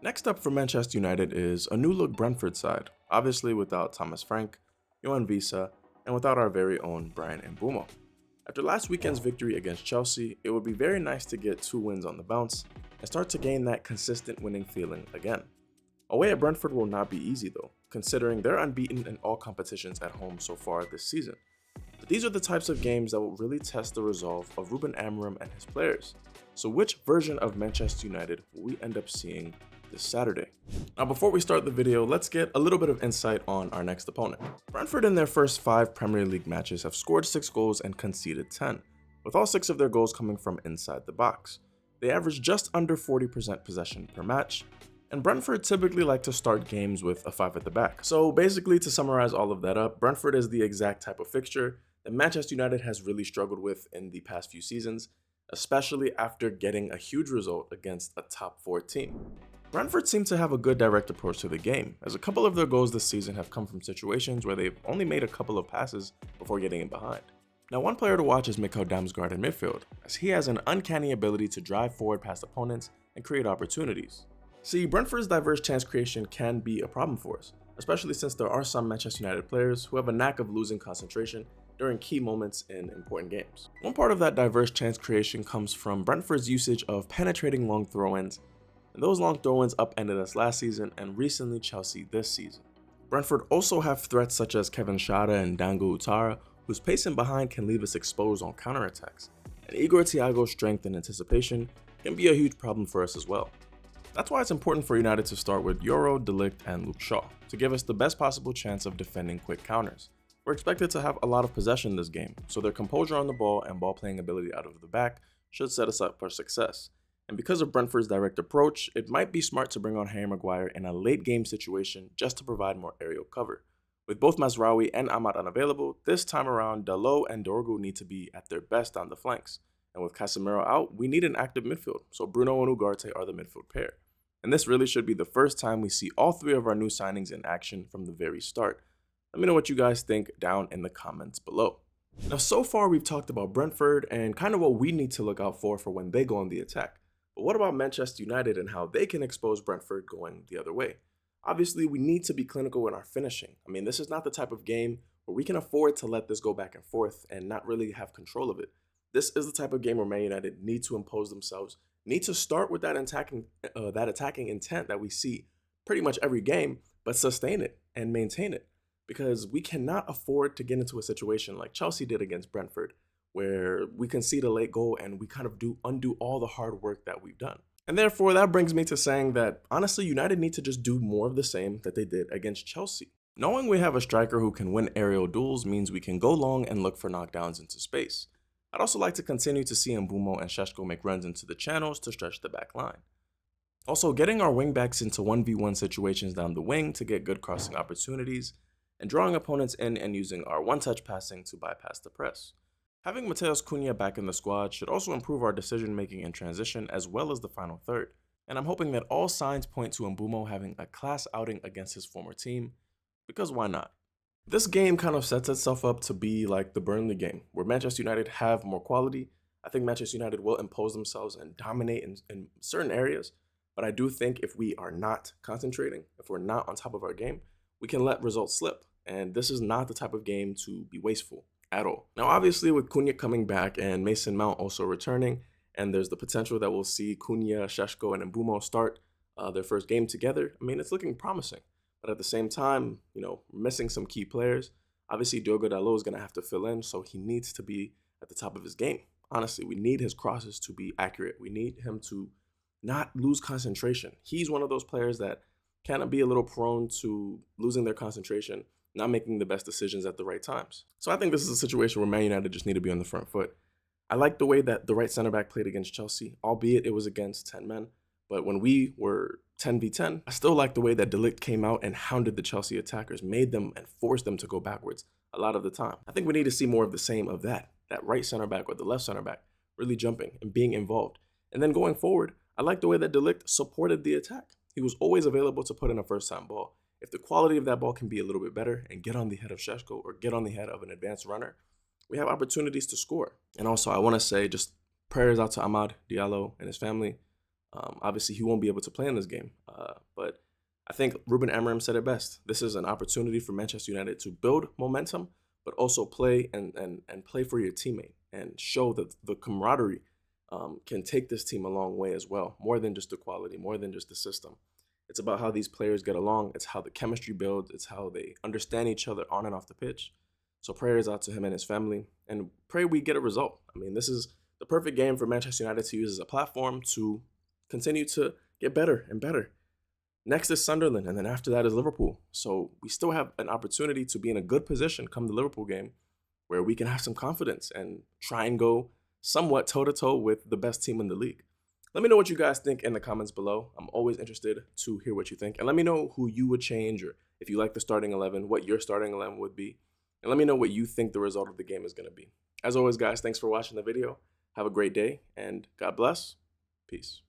Next up for Manchester United is a new look Brentford side, obviously without Thomas Frank, Johan Visa, and without our very own Brian Mbeumo. After last weekend's victory against Chelsea, it would be very nice to get 2 wins on the bounce and start to gain that consistent winning feeling again. Away at Brentford will not be easy though, considering they're unbeaten in all competitions at home so far this season. But these are the types of games that will really test the resolve of Ruben Amorim and his players. So which version of Manchester United will we end up seeing this Saturday? Now before we start the video, let's get a little bit of insight on our next opponent. Brentford in their first 5 Premier League matches have scored 6 goals and conceded 10, with all 6 of their goals coming from inside the box. They average just under 40% possession per match, and Brentford typically like to start games with a 5 at the back. So basically, to summarize all of that up, Brentford is the exact type of fixture that Manchester United has really struggled with in the past few seasons, especially after getting a huge result against a top 4 team. Brentford seem to have a good direct approach to the game, as a couple of their goals this season have come from situations where they've only made a couple of passes before getting in behind. Now one player to watch is Mikkel Damsgaard in midfield, as he has an uncanny ability to drive forward past opponents and create opportunities. See, Brentford's diverse chance creation can be a problem for us, especially since there are some Manchester United players who have a knack of losing concentration during key moments in important games. One part of that diverse chance creation comes from Brentford's usage of penetrating long throw-ins, and those long throw-ins upended us last season and recently Chelsea this season. Brentford also have threats such as Kevin Schade and Dango Utara, whose pacing behind can leave us exposed on counterattacks, and Igor Thiago's strength and anticipation can be a huge problem for us as well. That's why it's important for United to start with Euro, De Ligt, and Luke Shaw to give us the best possible chance of defending quick counters. We're expected to have a lot of possession this game, so their composure on the ball and ball playing ability out of the back should set us up for success. And because of Brentford's direct approach, it might be smart to bring on Harry Maguire in a late game situation just to provide more aerial cover. With both Mazraoui and Ahmad unavailable, this time around Dalot and Dorgu need to be at their best on the flanks. And with Casemiro out, we need an active midfield, so Bruno and Ugarte are the midfield pair. And this really should be the first time we see all 3 of our new signings in action from the very start. Let me know what you guys think down in the comments below. Now so far we've talked about Brentford and kind of what we need to look out for when they go on the attack. But what about Manchester United and how they can expose Brentford going the other way? Obviously we need to be clinical in our finishing. I mean, this is not the type of game where we can afford to let this go back and forth and not really have control of it. This is the type of game where Man United need to impose themselves, need to start with that attacking intent that we see pretty much every game, but sustain it and maintain it. Because we cannot afford to get into a situation like Chelsea did against Brentford, where we concede a late goal and we kind of undo all the hard work that we've done. And therefore, that brings me to saying that, honestly, United need to just do more of the same that they did against Chelsea. Knowing we have a striker who can win aerial duels means we can go long and look for knockdowns into space. I'd also like to continue to see Mbeumo and Šeško make runs into the channels to stretch the back line. Also, getting our wingbacks into 1v1 situations down the wing to get good crossing opportunities, and drawing opponents in and using our one-touch passing to bypass the press. Having Matheus Cunha back in the squad should also improve our decision-making in transition as well as the final third, and I'm hoping that all signs point to Mbeumo having a class outing against his former team, because why not? This game kind of sets itself up to be like the Burnley game, where Manchester United have more quality. I think Manchester United will impose themselves and dominate in certain areas, but I do think if we are not concentrating, if we're not on top of our game, we can let results slip, and this is not the type of game to be wasteful at all. Now obviously with Cunha coming back and Mason Mount also returning, and there's the potential that we'll see Cunha, Šeško, and Mbeumo start their first game together, I mean, it's looking promising. But at the same time, we're missing some key players. Obviously, Diogo Dalot is going to have to fill in, so he needs to be at the top of his game. Honestly, we need his crosses to be accurate. We need him to not lose concentration. He's one of those players that can be a little prone to losing their concentration, not making the best decisions at the right times. So I think this is a situation where Man United just need to be on the front foot. I like the way that the right center back played against Chelsea, albeit it was against 10 men. But when we were 10v10, I still like the way that De Ligt came out and hounded the Chelsea attackers, made them and forced them to go backwards a lot of the time. I think we need to see more of the same of that right center back or the left center back really jumping and being involved. And then going forward, I like the way that De Ligt supported the attack. He was always available to put in a first-time ball. If the quality of that ball can be a little bit better and get on the head of Šeško or get on the head of an advanced runner, we have opportunities to score. And also, I want to say just prayers out to Amad Diallo and his family. Obviously, he won't be able to play in this game. But I think Ruben Amorim said it best. This is an opportunity for Manchester United to build momentum, but also play and play for your teammate and show that the camaraderie can take this team a long way as well. More than just the quality, more than just the system. It's about how these players get along. It's how the chemistry builds. It's how they understand each other on and off the pitch. So prayers out to him and his family, and pray we get a result. I mean, this is the perfect game for Manchester United to use as a platform to continue to get better and better. Next is Sunderland, and then after that is Liverpool. So we still have an opportunity to be in a good position come the Liverpool game where we can have some confidence and try and go somewhat toe-to-toe with the best team in the league. Let me know what you guys think in the comments below. I'm always interested to hear what you think. And let me know who you would change, or if you like the starting 11, what your starting 11 would be. And let me know what you think the result of the game is going to be. As always, guys, thanks for watching the video. Have a great day, and God bless. Peace.